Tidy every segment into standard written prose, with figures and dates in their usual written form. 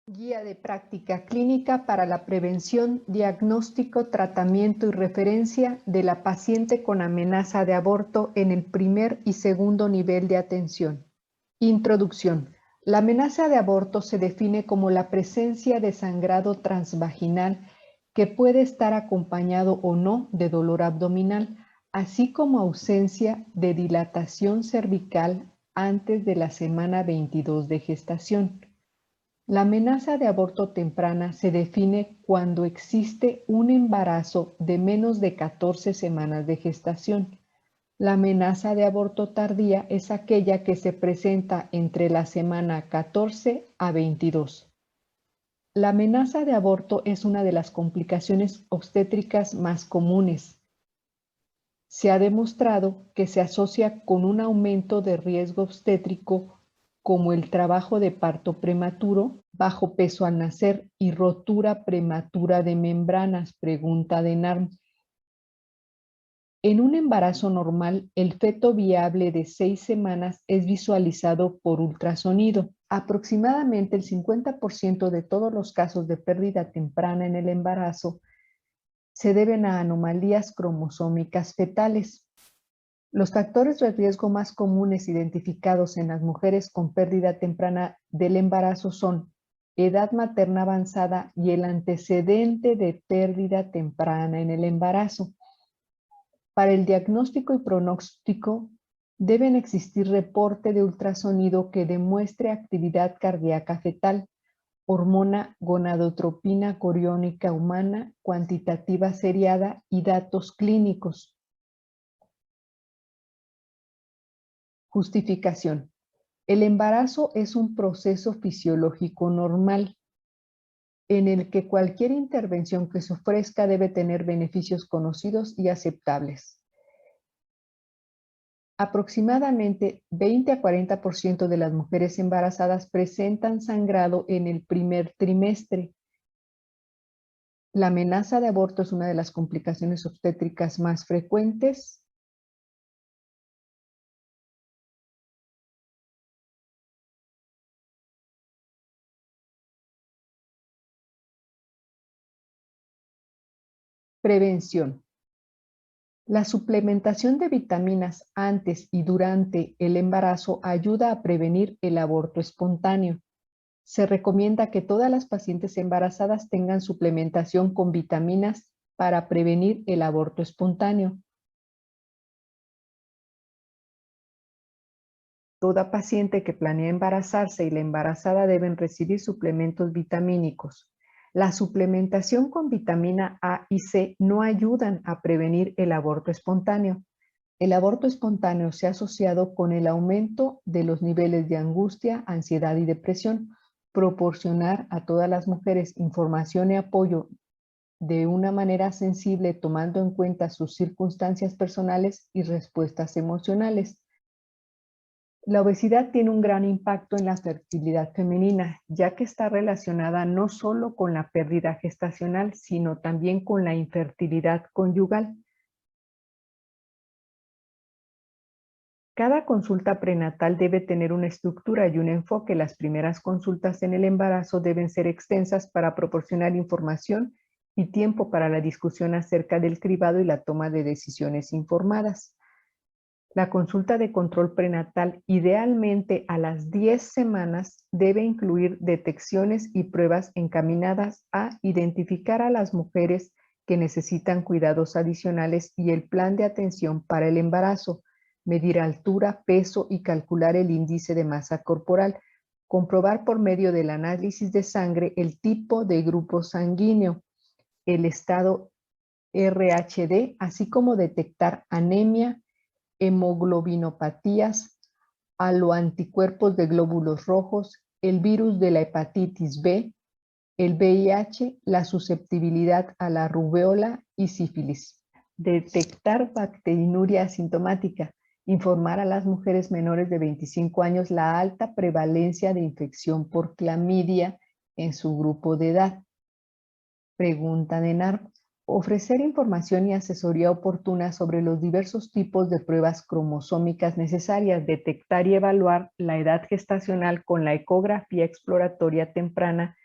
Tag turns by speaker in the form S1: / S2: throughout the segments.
S1: Guía de práctica clínica para la prevención, diagnóstico, tratamiento y referencia de la paciente con amenaza de aborto en el primer y segundo nivel de atención. Introducción. La amenaza de aborto se define como la presencia de sangrado transvaginal que puede estar acompañado o no de dolor abdominal, así como ausencia de dilatación cervical antes de la semana 22 de gestación. La amenaza de aborto temprana se define cuando existe un embarazo de menos de 14 semanas de gestación. La amenaza de aborto tardía es aquella que se presenta entre la semana 14 a 22. La amenaza de aborto es una de las complicaciones obstétricas más comunes. Se ha demostrado que se asocia con un aumento de riesgo obstétrico como el trabajo de parto prematuro, bajo peso al nacer y rotura prematura de membranas, pregunta de NARM. En un embarazo normal, el feto viable de 6 semanas es visualizado por ultrasonido. Aproximadamente el 50% de todos los casos de pérdida temprana en el embarazo se deben a anomalías cromosómicas fetales. Los factores de riesgo más comunes identificados en las mujeres con pérdida temprana del embarazo son edad materna avanzada y el antecedente de pérdida temprana en el embarazo. Para el diagnóstico y pronóstico deben existir reporte de ultrasonido que demuestre actividad cardíaca fetal, hormona gonadotropina coriónica humana cuantitativa seriada y datos clínicos. Justificación. El embarazo es un proceso fisiológico normal en el que cualquier intervención que se ofrezca debe tener beneficios conocidos y aceptables. Aproximadamente 20 a 40% de las mujeres embarazadas presentan sangrado en el primer trimestre. La amenaza de aborto es una de las complicaciones obstétricas más frecuentes. Prevención. La suplementación de vitaminas antes y durante el embarazo ayuda a prevenir el aborto espontáneo. Se recomienda que todas las pacientes embarazadas tengan suplementación con vitaminas para prevenir el aborto espontáneo. Toda paciente que planea embarazarse y la embarazada deben recibir suplementos vitamínicos. La suplementación con vitamina A y C no ayudan a prevenir el aborto espontáneo. El aborto espontáneo se ha asociado con el aumento de los niveles de angustia, ansiedad y depresión. Proporcionar a todas las mujeres información y apoyo de una manera sensible, tomando en cuenta sus circunstancias personales y respuestas emocionales. La obesidad tiene un gran impacto en la fertilidad femenina, ya que está relacionada no solo con la pérdida gestacional, sino también con la infertilidad conyugal. Cada consulta prenatal debe tener una estructura y un enfoque. Las primeras consultas en el embarazo deben ser extensas para proporcionar información y tiempo para la discusión acerca del cribado y la toma de decisiones informadas. La consulta de control prenatal, idealmente a las 10 semanas, debe incluir detecciones y pruebas encaminadas a identificar a las mujeres que necesitan cuidados adicionales y el plan de atención para el embarazo, medir altura, peso y calcular el índice de masa corporal, comprobar por medio del análisis de sangre el tipo de grupo sanguíneo, el estado RHD, así como detectar anemia, hemoglobinopatías, aloanticuerpos de glóbulos rojos, el virus de la hepatitis B, el VIH, la susceptibilidad a la rubéola y sífilis. Detectar bacterinuria asintomática, informar a las mujeres menores de 25 años la alta prevalencia de infección por clamidia en su grupo de edad. Pregunta de NARP. Ofrecer información y asesoría oportuna sobre los diversos tipos de pruebas cromosómicas necesarias, detectar y evaluar la edad gestacional con la ecografía exploratoria temprana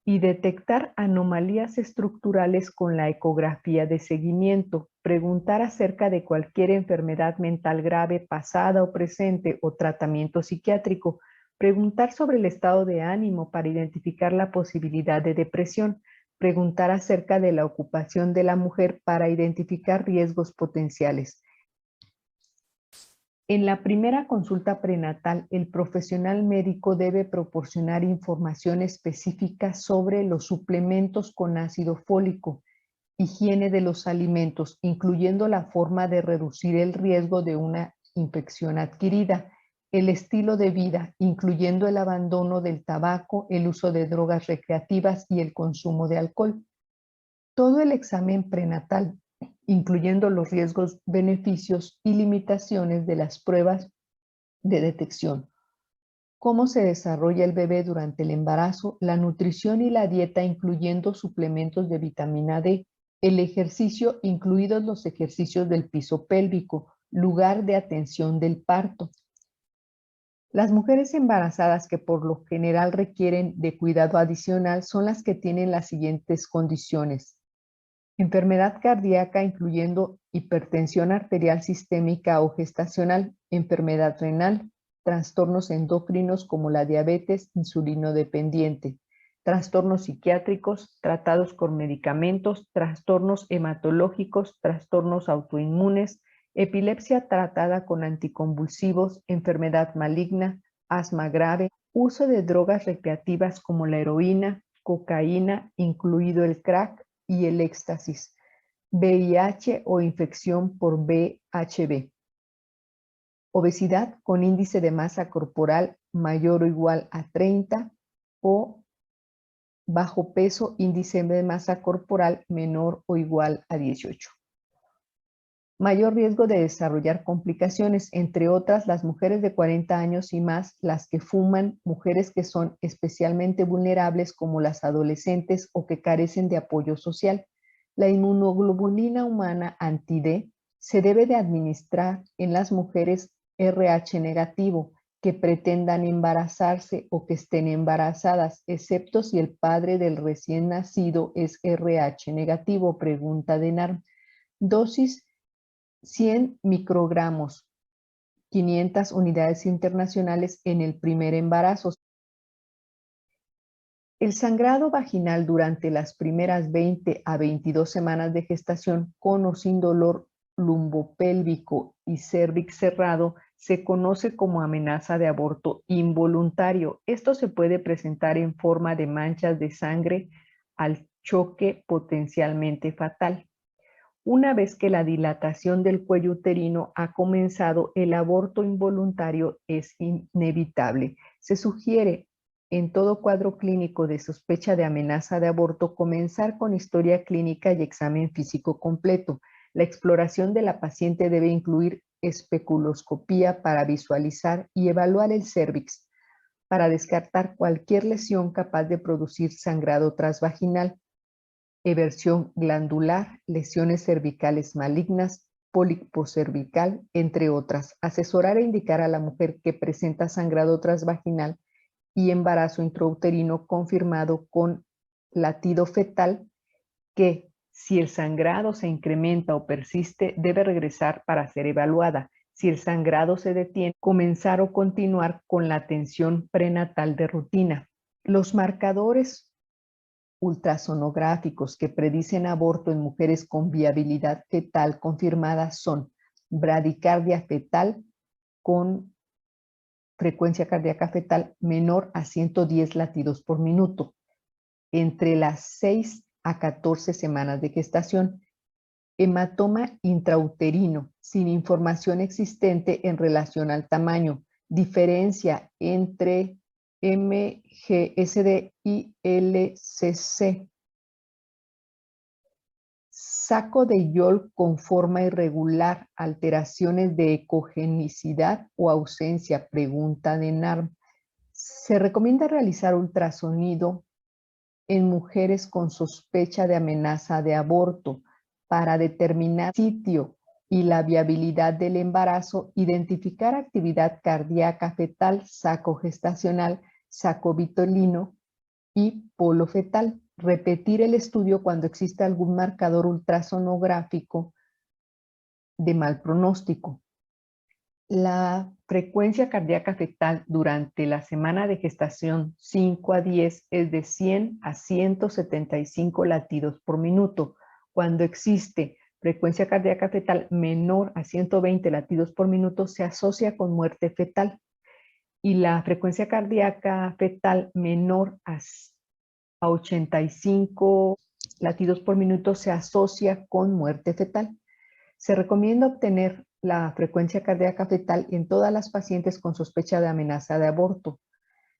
S1: y detectar anomalías estructurales con la ecografía de seguimiento, preguntar acerca de cualquier enfermedad mental grave pasada o presente o tratamiento psiquiátrico, preguntar sobre el estado de ánimo para identificar la posibilidad de depresión, preguntar acerca de la ocupación de la mujer para identificar riesgos potenciales. En la primera consulta prenatal, el profesional médico debe proporcionar información específica sobre los suplementos con ácido fólico, higiene de los alimentos, incluyendo la forma de reducir el riesgo de una infección adquirida, el estilo de vida, incluyendo el abandono del tabaco, el uso de drogas recreativas y el consumo de alcohol. Todo el examen prenatal, incluyendo los riesgos, beneficios y limitaciones de las pruebas de detección, cómo se desarrolla el bebé durante el embarazo, la nutrición y la dieta, incluyendo suplementos de vitamina D, el ejercicio, incluidos los ejercicios del piso pélvico, lugar de atención del parto. Las mujeres embarazadas que por lo general requieren de cuidado adicional son las que tienen las siguientes condiciones: enfermedad cardíaca, incluyendo hipertensión arterial sistémica o gestacional, enfermedad renal, trastornos endocrinos como la diabetes insulinodependiente, trastornos psiquiátricos tratados con medicamentos, trastornos hematológicos, trastornos autoinmunes, epilepsia tratada con anticonvulsivos, enfermedad maligna, asma grave, uso de drogas recreativas como la heroína, cocaína, incluido el crack, y el éxtasis, VIH o infección por VHV, obesidad con índice de masa corporal mayor o igual a 30 o bajo peso, índice de masa corporal menor o igual a 18. Mayor riesgo de desarrollar complicaciones, entre otras las mujeres de 40 años y más, las que fuman, mujeres que son especialmente vulnerables como las adolescentes o que carecen de apoyo social. La inmunoglobulina humana anti-D se debe de administrar en las mujeres RH negativo que pretendan embarazarse o que estén embarazadas, excepto si el padre del recién nacido es RH negativo, pregunta de NARM. Dosis 100 microgramos, 500 unidades internacionales en el primer embarazo. El sangrado vaginal durante las primeras 20 a 22 semanas de gestación con o sin dolor lumbopélvico y cérvix cerrado se conoce como amenaza de aborto involuntario. Esto se puede presentar en forma de manchas de sangre al choque potencialmente fatal. Una vez que la dilatación del cuello uterino ha comenzado, el aborto involuntario es inevitable. Se sugiere en todo cuadro clínico de sospecha de amenaza de aborto comenzar con historia clínica y examen físico completo. La exploración de la paciente debe incluir especuloscopía para visualizar y evaluar el cérvix, para descartar cualquier lesión capaz de producir sangrado transvaginal, eversión glandular, lesiones cervicales malignas, pólipo cervical, entre otras. Asesorar e indicar a la mujer que presenta sangrado transvaginal y embarazo intrauterino confirmado con latido fetal, que si el sangrado se incrementa o persiste, debe regresar para ser evaluada. Si el sangrado se detiene, comenzar o continuar con la atención prenatal de rutina. Los marcadores ultrasonográficos que predicen aborto en mujeres con viabilidad fetal confirmada son bradicardia fetal con frecuencia cardíaca fetal menor a 110 latidos por minuto entre las 6 a 14 semanas de gestación, hematoma intrauterino sin información existente en relación al tamaño, diferencia entre MGSD y LCC, saco de Yolk con forma irregular, alteraciones de ecogenicidad o ausencia, pregunta de NARM. Se recomienda realizar ultrasonido en mujeres con sospecha de amenaza de aborto para determinar el sitio y la viabilidad del embarazo, identificar actividad cardíaca fetal, saco gestacional, saco vitolino y polo fetal. Repetir el estudio cuando existe algún marcador ultrasonográfico de mal pronóstico. La frecuencia cardíaca fetal durante la semana de gestación 5 a 10 es de 100 a 175 latidos por minuto. Cuando existe frecuencia cardíaca fetal menor a 120 latidos por minuto, se asocia con muerte fetal. Y la frecuencia cardíaca fetal menor a 85 latidos por minuto se asocia con muerte fetal. Se recomienda obtener la frecuencia cardíaca fetal en todas las pacientes con sospecha de amenaza de aborto.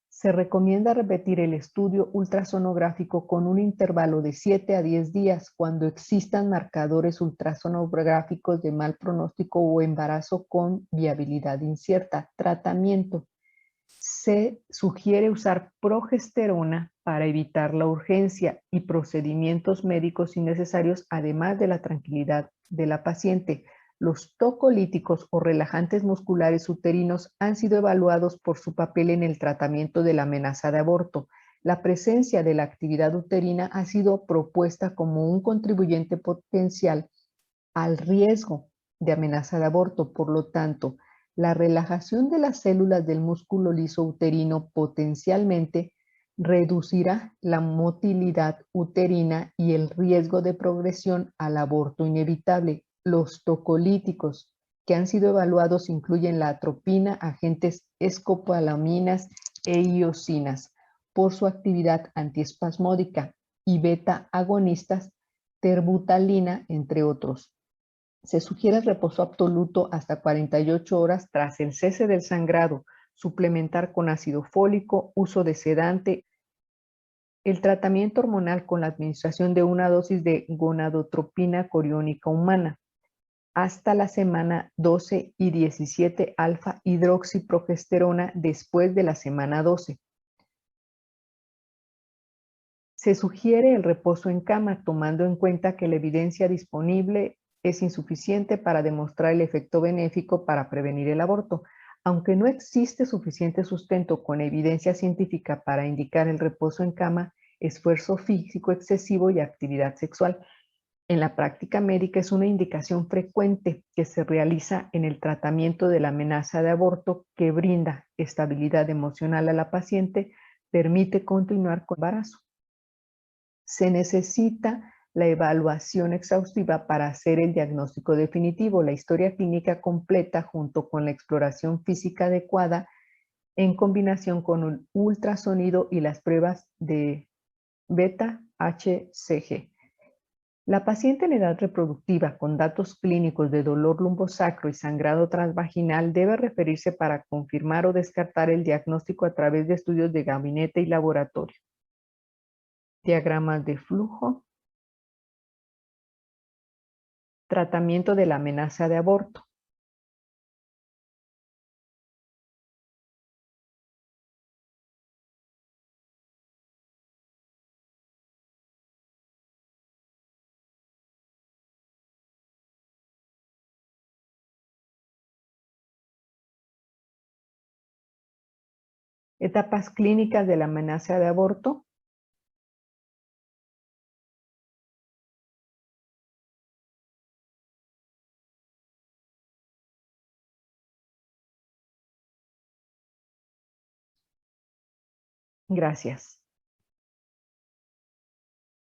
S1: Se recomienda repetir el estudio ultrasonográfico con un intervalo de 7 a 10 días cuando existan marcadores ultrasonográficos de mal pronóstico o embarazo con viabilidad incierta. Tratamiento. Se sugiere usar progesterona para evitar la urgencia y procedimientos médicos innecesarios, además de la tranquilidad de la paciente. Los tocolíticos o relajantes musculares uterinos han sido evaluados por su papel en el tratamiento de la amenaza de aborto. La presencia de la actividad uterina ha sido propuesta como un contribuyente potencial al riesgo de amenaza de aborto. Por lo tanto, la relajación de las células del músculo liso uterino potencialmente reducirá la motilidad uterina y el riesgo de progresión al aborto inevitable. Los tocolíticos que han sido evaluados incluyen la atropina, agentes escopolaminas e iosinas por su actividad antiespasmódica y beta agonistas, terbutalina, entre otros. Se sugiere reposo absoluto hasta 48 horas tras el cese del sangrado, suplementar con ácido fólico, uso de sedante. El tratamiento hormonal con la administración de una dosis de gonadotropina coriónica humana hasta la semana 12 y 17 alfa hidroxiprogesterona después de la semana 12. Se sugiere el reposo en cama, tomando en cuenta que la evidencia disponible es insuficiente para demostrar el efecto benéfico para prevenir el aborto. Aunque no existe suficiente sustento con evidencia científica para indicar el reposo en cama, esfuerzo físico excesivo y actividad sexual en la práctica médica es una indicación frecuente que se realiza en el tratamiento de la amenaza de aborto, que brinda estabilidad emocional a la paciente, permite continuar con el embarazo. Se necesita la evaluación exhaustiva para hacer el diagnóstico definitivo, la historia clínica completa junto con la exploración física adecuada en combinación con un ultrasonido y las pruebas de beta-HCG. La paciente en edad reproductiva con datos clínicos de dolor lumbosacro y sangrado transvaginal debe referirse para confirmar o descartar el diagnóstico a través de estudios de gabinete y laboratorio. Diagramas de flujo. Tratamiento de la amenaza de aborto. Etapas clínicas de la amenaza de aborto. Gracias.